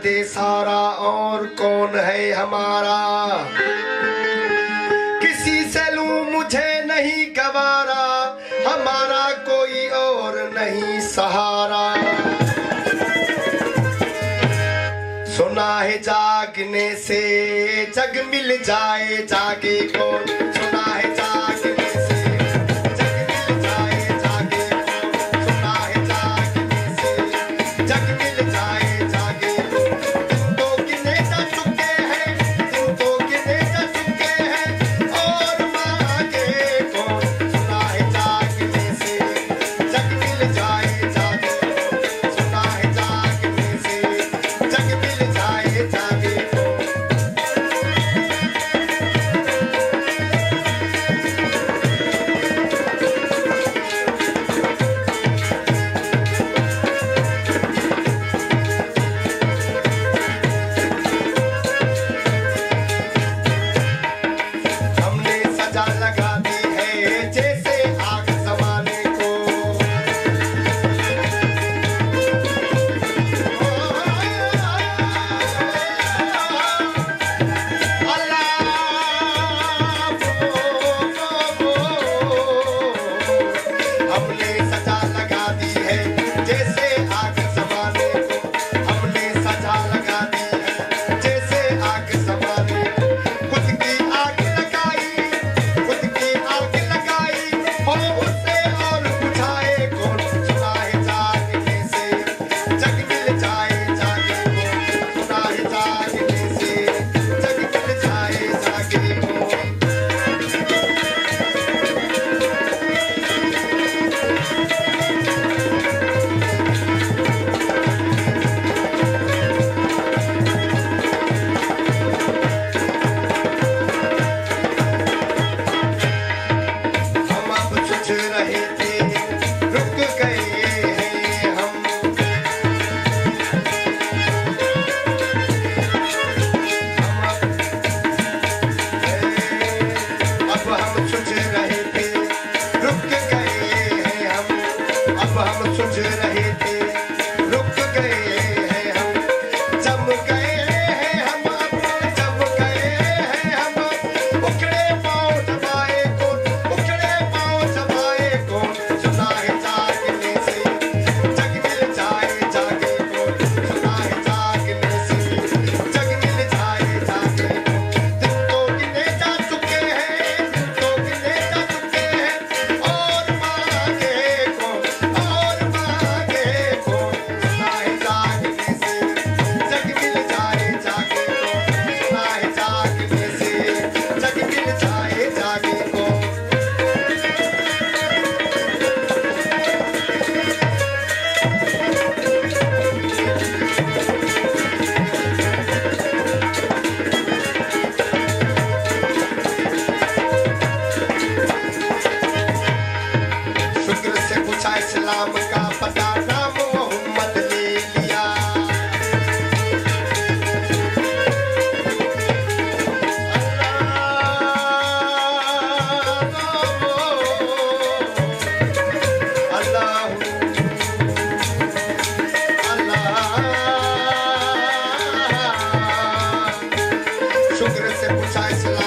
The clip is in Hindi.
दे सारा और कौन है हमारा, किसी से लूं मुझे नहीं गवारा, हमारा कोई और नहीं सहारा। सुना है जागने से जग मिल जाए, जागे कौन, सुना है जागने से जग मिल जाए, जागे कौन, सुना है जागने से जग मिल जाए, जागे कौन। दिन तो गिने जा चुके हैं, दिन तो गिने जा चुके हैं और मांगे कौन, सुना है जागने से जग मिल जाए, जागे कौन, सुना है जागने से जग मिल जाए, जागे कौन। हमने सजा लगा दी है जैसे आग जमाने को, हमने सजा लगा दी है जैसे आग जमाने को, हमने सजा लगा दी है जैसे आग जमाने को। खुद की आग लगाई, खुद की आग लगाई हो उससे और बुझाए कौन, सुना है जागने से जग मिल जाए, जागे कौन, सुना है जागने से जग मिल जाए, जागे कौन। हम अब सोच रहे थे रुक गए हैं हम, अब हम सोच रहे थे रुक गए हैं हम, अब हम सोच रहे थे रुक गए हैं हम, जम गए हैं हम, अब जम गए हैं हम। उखड़े पाँव दबाए कौन, उखड़े पाँव दबाए कौन, सुना है जागने से जग मिल जाए, जागे कौन, सुना है जागने से जग मिल जाए, जागे कौन। दिन तो गिने जा चुके हैं, दिन तो गिने जा चुके हैं और मांगे कौन, और मांगे कौन, सुना है जागने से जग मिल जाए, जागे कौन, सुना है जागने से जग मिल जाए, जागे कौन। शुक्र से पूछा इस्लाम का पता, नाम मोहम्मद ले लिया। अल्लाह अल्लाह, शुक्र से पूछा इस्लाम